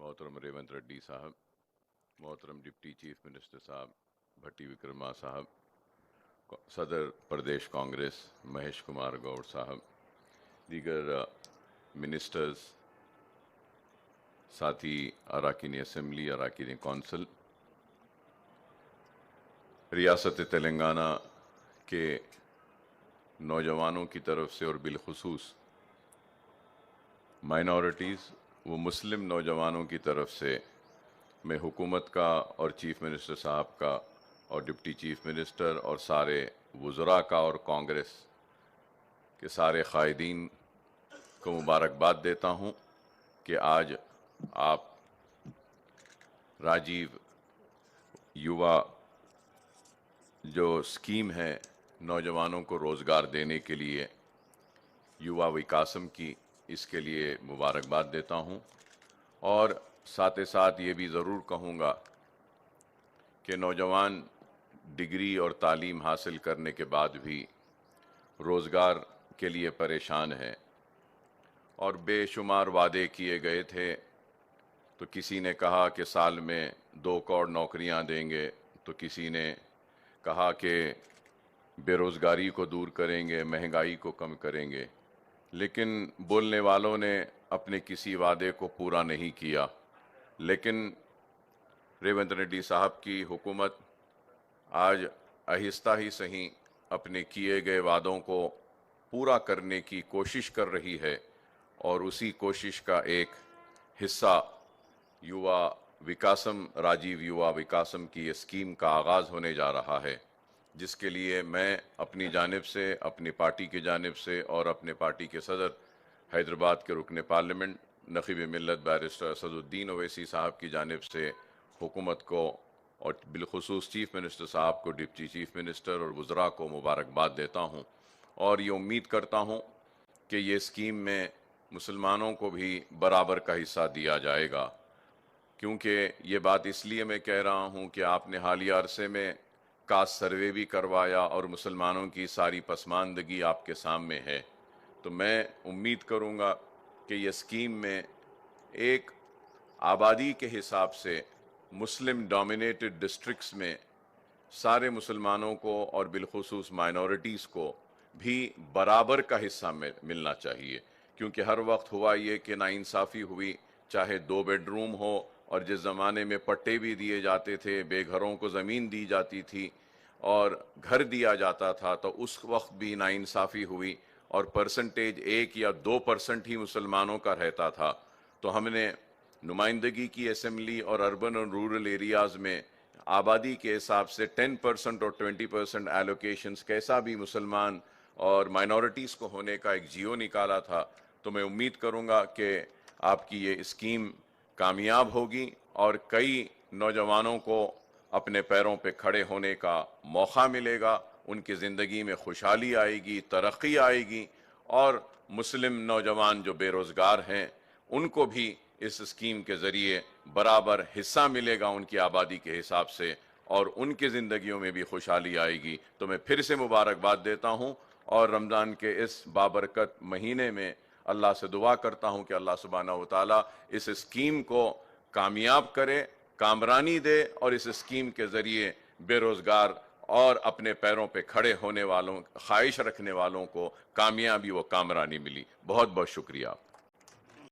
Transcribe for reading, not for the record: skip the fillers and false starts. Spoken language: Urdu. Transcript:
محترم ریونت ریڈی صاحب، محترم ڈپٹی چیف منسٹر صاحب بھٹی وکرما صاحب، صدر پردیش کانگریس مہیش کمار گوڑ صاحب، دیگر منسٹرز، ساتھی اراکین اسمبلی، اراکین کونسل، ریاست تلنگانہ کے نوجوانوں کی طرف سے اور بالخصوص مائنورٹیز و مسلم نوجوانوں کی طرف سے میں حکومت کا اور چیف منسٹر صاحب کا اور ڈپٹی چیف منسٹر اور سارے وزراء کا اور کانگریس کے سارے قائدین کو مبارکباد دیتا ہوں کہ آج آپ راجیو یووا جو اسکیم ہے نوجوانوں کو روزگار دینے کے لیے، یووا وکاسم کی، اس کے لیے مبارکباد دیتا ہوں، اور ساتھ ساتھ یہ بھی ضرور کہوں گا کہ نوجوان ڈگری اور تعلیم حاصل کرنے کے بعد بھی روزگار کے لیے پریشان ہے، اور بے شمار وعدے کیے گئے تھے۔ تو کسی نے کہا کہ سال میں 2 کروڑ نوکریاں دیں گے، تو کسی نے کہا کہ بے روزگاری کو دور کریں گے، مہنگائی کو کم کریں گے، لیکن بولنے والوں نے اپنے کسی وعدے کو پورا نہیں کیا۔ لیکن ریونت ریڈی صاحب کی حکومت آج آہستہ ہی صحیح اپنے کیے گئے وعدوں کو پورا کرنے کی کوشش کر رہی ہے، اور اسی کوشش کا ایک حصہ یووا وکاسم، راجیو یووا وکاسم کی یہ اسکیم کا آغاز ہونے جا رہا ہے، جس کے لیے میں اپنی جانب سے، اپنی پارٹی کی جانب سے اور اپنے پارٹی کے صدر حیدرآباد کے رکن پارلیمنٹ نقیب ملت بیرسٹر اسد الدین اویسی صاحب کی جانب سے حکومت کو اور بالخصوص چیف منسٹر صاحب کو، ڈپٹی چیف منسٹر اور وزراء کو مبارکباد دیتا ہوں، اور یہ امید کرتا ہوں کہ یہ اسکیم میں مسلمانوں کو بھی برابر کا حصہ دیا جائے گا، کیونکہ یہ بات اس لیے میں کہہ رہا ہوں کہ آپ نے حالیہ عرصے میں کاسٹ سروے بھی کروایا اور مسلمانوں کی ساری پسماندگی آپ کے سامنے ہے۔ تو میں امید کروں گا کہ یہ اسکیم میں ایک آبادی کے حساب سے مسلم ڈومینیٹڈ ڈسٹرکٹس میں سارے مسلمانوں کو اور بالخصوص مائنورٹیز کو بھی برابر کا حصہ ملنا چاہیے، کیونکہ ہر وقت ہوا یہ کہ ناانصافی ہوئی، چاہے 2 بیڈ روم ہو، اور جس زمانے میں پٹے بھی دیے جاتے تھے، بے گھروں کو زمین دی جاتی تھی اور گھر دیا جاتا تھا، تو اس وقت بھی ناانصافی ہوئی اور پرسنٹیج 1 یا 2% ہی مسلمانوں کا رہتا تھا۔ تو ہم نے نمائندگی کی اسمبلی اور اربن اور رورل ایریاز میں آبادی کے حساب سے 10% اور 20% ایلوکیشنز کیسا بھی مسلمان اور مائنورٹیز کو ہونے کا ایک جیو نکالا تھا۔ تو میں امید کروں گا کہ آپ کی یہ اسکیم کامیاب ہوگی اور کئی نوجوانوں کو اپنے پیروں پہ کھڑے ہونے کا موقع ملے گا، ان کی زندگی میں خوشحالی آئے گی، ترقی آئے گی، اور مسلم نوجوان جو بے روزگار ہیں ان کو بھی اس اسکیم کے ذریعے برابر حصہ ملے گا ان کی آبادی کے حساب سے، اور ان کی زندگیوں میں بھی خوشحالی آئے گی۔ تو میں پھر سے مبارکباد دیتا ہوں، اور رمضان کے اس بابرکت مہینے میں اللہ سے دعا کرتا ہوں کہ اللہ سبحانہ و تعالیٰ اس اسکیم کو کامیاب کرے، کامرانی دے، اور اس اسکیم کے ذریعے بے روزگار اور اپنے پیروں پہ کھڑے ہونے والوں، خواہش رکھنے والوں کو کامیابی و کامرانی ملی۔ بہت بہت شکریہ۔